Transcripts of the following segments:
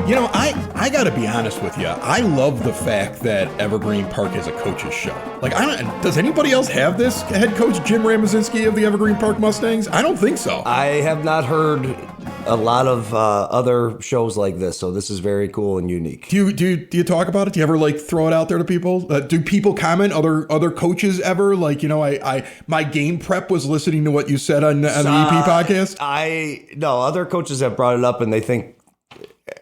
You know, I got to be honest with you. I love the fact that Evergreen Park is a coach's show. Like, does anybody else have this? Head coach Jim Ramazinski of the Evergreen Park Mustangs? I don't think so. I have not heard a lot of other shows like this, so this is very cool and unique. Do you talk about it? Do you ever like throw it out there to people? Do people comment? Other coaches ever? Like, you know, my game prep was listening to what you said on the EP podcast. No, other coaches have brought it up and they think,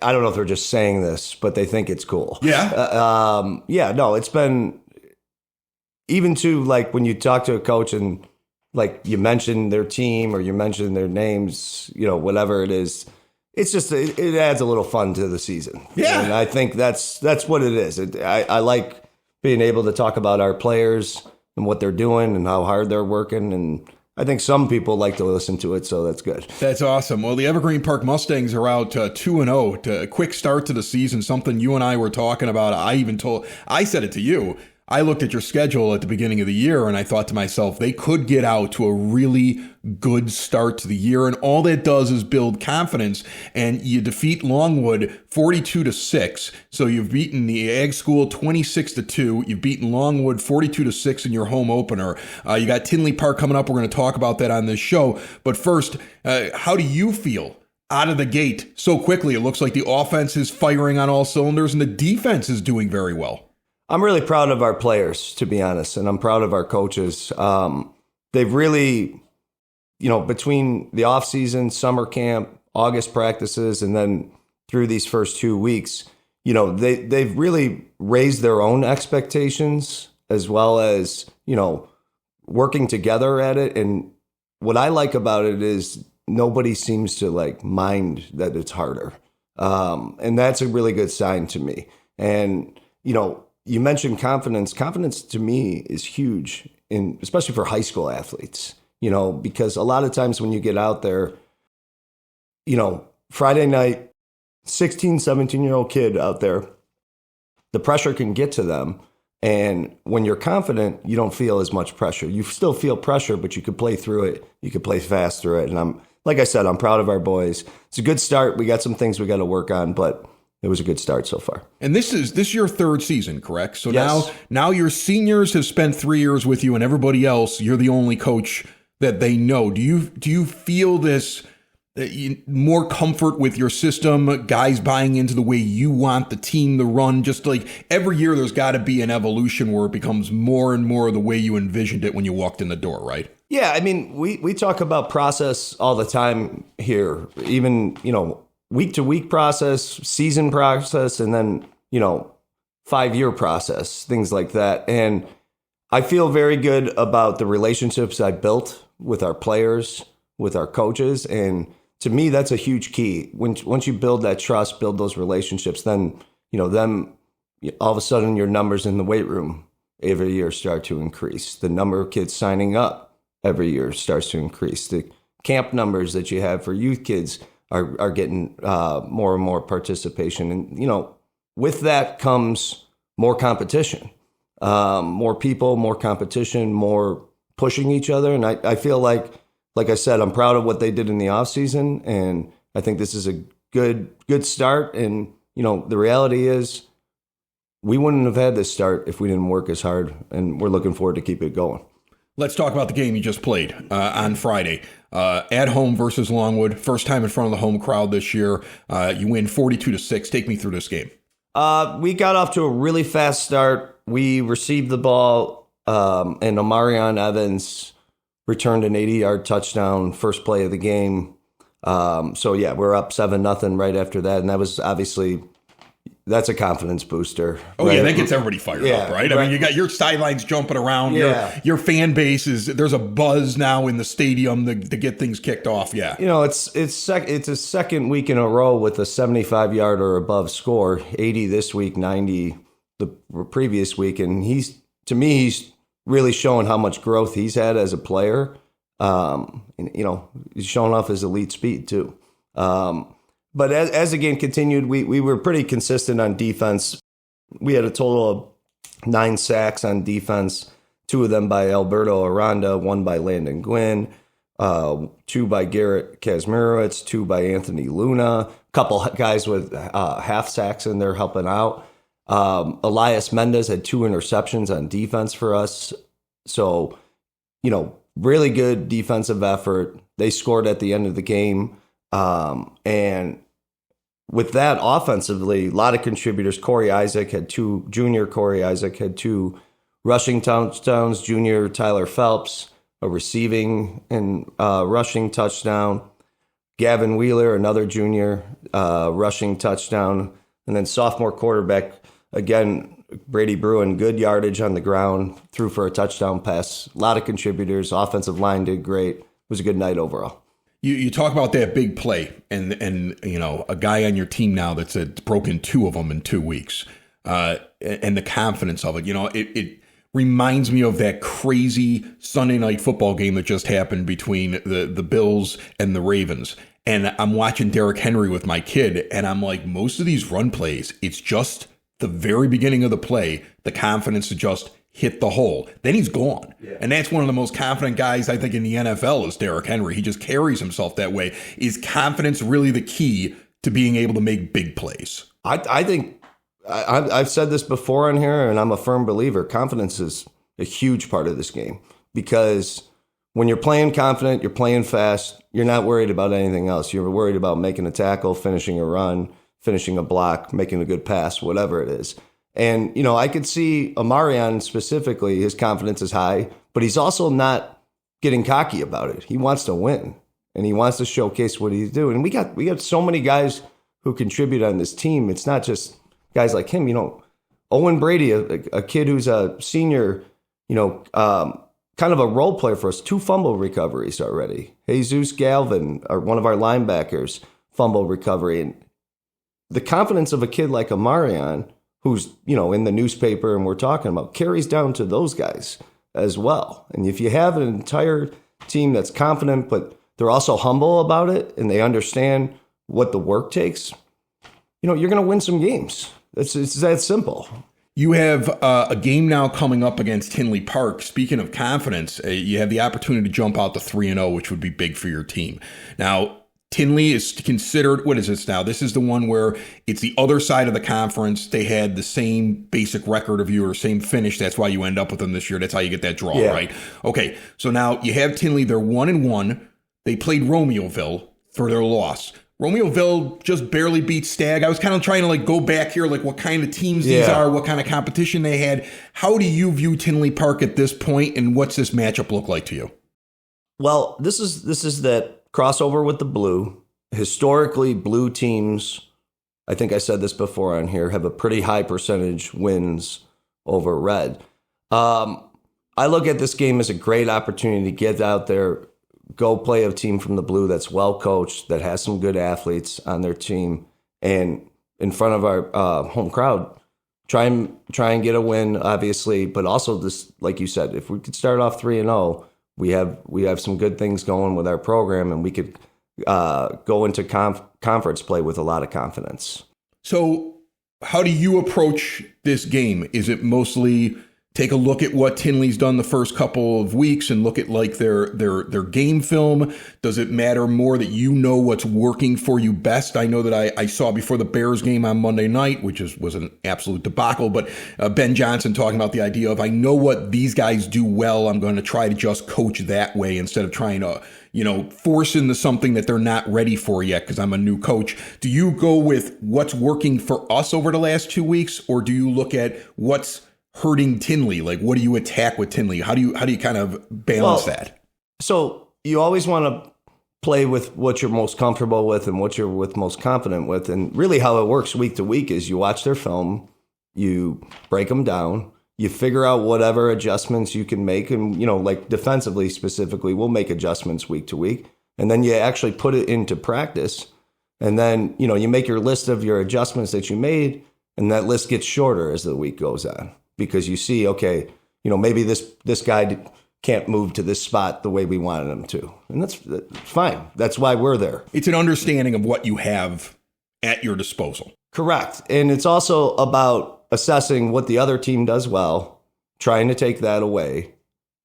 I don't know if they're just saying this, but they think it's cool. Yeah. No, it's been, even to like when you talk to a coach and like you mention their team or you mention their names, you know, whatever it is, it's just, it adds a little fun to the season. Yeah. And I think that's what it is. I like being able to talk about our players and what they're doing and how hard they're working, and I think some people like to listen to it, so that's good. That's awesome. Well, the Evergreen Park Mustangs are out 2-0 to a quick start to the season, something you and I were talking about. I said it to you. I looked at your schedule at the beginning of the year and I thought to myself, they could get out to a really good start to the year. And all that does is build confidence. And you defeat Longwood 42-6. So you've beaten the Ag School 26-2. You've beaten Longwood 42-6 in your home opener. You got Tinley Park coming up. We're going to talk about that on this show. But first, how do you feel out of the gate so quickly? It looks like the offense is firing on all cylinders and the defense is doing very well. I'm really proud of our players, to be honest, and I'm proud of our coaches. They've really, you know, between the off-season, summer camp, August practices, and then through these first 2 weeks, you know, they've really raised their own expectations as well as, you know, working together at it. And what I like about it is nobody seems to like mind that it's harder. And that's a really good sign to me. And, you know, you mentioned confidence. Confidence to me is huge, especially for high school athletes, you know, because a lot of times when you get out there, you know, Friday night, 16, 17-year-old kid out there, the pressure can get to them. And when you're confident, you don't feel as much pressure. You still feel pressure, but you can play through it. You can play fast through it. And like I said, I'm proud of our boys. It's a good start. We got some things we got to work on, but it was a good start so far. And this is your third season, correct? So yes. now your seniors have spent 3 years with you, and everybody else, you're the only coach that they know. Do you feel this more comfort with your system, guys buying into the way you want the team to run? Just like every year, there's got to be an evolution where it becomes more and more the way you envisioned it when you walked in the door, right? Yeah, I mean, we talk about process all the time here, even, you know, week-to-week process, season process, and then, you know, 5-year process, things like that. And I feel very good about the relationships I built with our players, with our coaches. And to me, that's a huge key. Once you build that trust, build those relationships, then, you know, all of a sudden your numbers in the weight room every year start to increase. The number of kids signing up every year starts to increase. The camp numbers that you have for youth kids are getting more and more participation. And, you know, with that comes more competition, more people, more competition, more pushing each other. And I feel like I said, I'm proud of what they did in the off season. And I think this is a good start. And, you know, the reality is we wouldn't have had this start if we didn't work as hard. And we're looking forward to keep it going. Let's talk about the game you just played on Friday. At home versus Longwood. First time in front of the home crowd this year. You win 42-6. Take me through this game. We got off to a really fast start. We received the ball, and Omarion Evans returned an 80-yard touchdown, first play of the game. So, yeah, we're up 7-0 right after that. And that was obviously... That's a confidence booster. Oh, right? Yeah, that gets everybody fired up, right? I mean, you got your sidelines jumping around. Yeah. Your fan base there's a buzz now in the stadium to get things kicked off, yeah. You know, it's a second week in a row with a 75-yard or above score, 80 this week, 90 the previous week. And he's really showing how much growth he's had as a player. And, you know, he's showing off his elite speed, too. But as the game continued, we were pretty consistent on defense. We had a total of 9 sacks on defense, 2 of them by Alberto Aranda, 1 by Landon Gwynn, 2 by Garrett Kazmirowicz, 2 by Anthony Luna, a couple guys with half sacks in there helping out. Elias Mendez had 2 interceptions on defense for us. So, really good defensive effort. They scored at the end of the game. And with that offensively, a lot of contributors. Junior Corey Isaac had 2 rushing touchdowns. Junior Tyler Phelps, a receiving and rushing touchdown. Gavin Wheeler, another junior, rushing touchdown. And then sophomore quarterback, again, Brady Bruin, good yardage on the ground, threw for a touchdown pass. A lot of contributors. Offensive line did great. It was a good night overall. You talk about that big play and a guy on your team now that's broken 2 of them in 2 weeks, and the confidence of it. It reminds me of that crazy Sunday night football game that just happened between the Bills and the Ravens. And I'm watching Derrick Henry with my kid, and I'm like, most of these run plays, it's just the very beginning of the play, the confidence to just hit the hole. Then he's gone. Yeah. And that's one of the most confident guys, I think, in the NFL is Derrick Henry. He just carries himself that way. Is confidence really the key to being able to make big plays? I think I've said this before on here, and I'm a firm believer. Confidence is a huge part of this game, because when you're playing confident, you're playing fast, you're not worried about anything else. You're worried about making a tackle, finishing a run, finishing a block, making a good pass, whatever it is. And, I could see Amarian specifically, his confidence is high, but he's also not getting cocky about it. He wants to win, and he wants to showcase what he's doing. And we got so many guys who contribute on this team. It's not just guys like him. Owen Brady, a kid who's a senior, kind of a role player for us, 2 fumble recoveries already. Jesus Galvin, one of our linebackers, fumble recovery. And the confidence of a kid like Amarian, who's, in the newspaper and we're talking about, carries down to those guys as well. And if you have an entire team that's confident, but they're also humble about it and they understand what the work takes, you're going to win some games. It's that simple. You have a game now coming up against Tinley Park. Speaking of confidence, you have the opportunity to jump out to 3-0, which would be big for your team. Now, Tinley is considered, what is this now? This is the one where it's the other side of the conference. They had the same basic record of you, or same finish. That's why you end up with them this year. That's how you get that draw, right? Okay, so now you have Tinley. They're 1-1. They played Romeoville for their loss. Romeoville just barely beat Stag. I was kind of trying to go back here, what kind of teams these are, what kind of competition they had. How do you view Tinley Park at this point, and what's this matchup look like to you? Well, this is that crossover with the blue. Historically, blue teams, I think I said this before on here, have a pretty high percentage wins over red. I look at this game as a great opportunity to get out there, go play a team from the blue that's well coached, that has some good athletes on their team, and in front of our home crowd, try and get a win, obviously, but also this, like you said, if we could start off 3-0, we have some good things going with our program, and we could go into conference play with a lot of confidence. So how do you approach this game? Is it mostly take a look at what Tinley's done the first couple of weeks and look at their game film? Does it matter more that you know what's working for you best? I know that I saw before the Bears game on Monday night, which was an absolute debacle, but Ben Johnson talking about the idea of, I know what these guys do well. I'm going to try to just coach that way instead of trying to, force into something that they're not ready for yet because I'm a new coach. Do you go with what's working for us over the last 2 weeks, or do you look at what's hurting Tinley? What do you attack with Tinley? How do you kind of balance that? So you always want to play with what you're most comfortable with and what you're most confident with. And really how it works week to week is you watch their film, you break them down, you figure out whatever adjustments you can make. And, defensively specifically, we'll make adjustments week to week. And then you actually put it into practice. And then, you make your list of your adjustments that you made, and that list gets shorter as the week goes on. Because you see, okay, maybe this guy can't move to this spot the way we wanted him to. And that's fine. That's why we're there. It's an understanding of what you have at your disposal. Correct. And it's also about assessing what the other team does well, trying to take that away,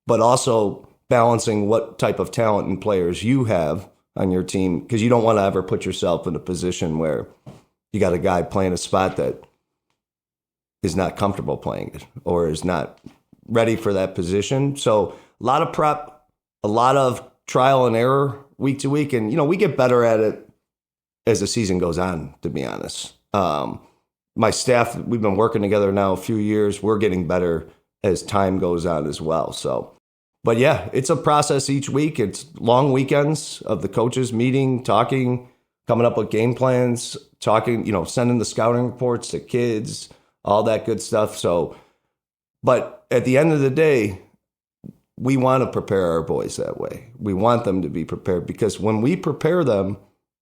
but also balancing what type of talent and players you have on your team, because you don't want to ever put yourself in a position where you got a guy playing a spot that is not comfortable playing it or is not ready for that position. So a lot of prep, a lot of trial and error week to week. And, we get better at it as the season goes on, to be honest. My staff, we've been working together now a few years. We're getting better as time goes on as well. So, but yeah, it's a process each week. It's long weekends of the coaches meeting, talking, coming up with game plans, talking, sending the scouting reports to kids, all that good stuff. So, but at the end of the day, we want to prepare our boys that way. We want them to be prepared, because when we prepare them,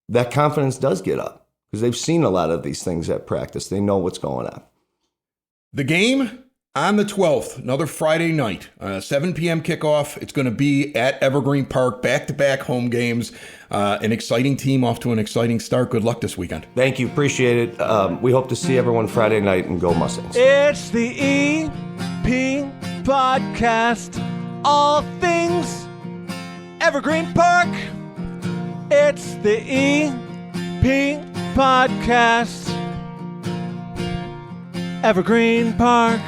that confidence does get up, because they've seen a lot of these things at practice. They know what's going on. The game on the 12th, another Friday night, 7 p.m. kickoff. It's going to be at Evergreen Park, back-to-back home games. An exciting team off to an exciting start. Good luck this weekend. Thank you. Appreciate it. We hope to see everyone Friday night, and go Mustangs. It's the EP Podcast. All things Evergreen Park. It's the EP Podcast. Evergreen Park.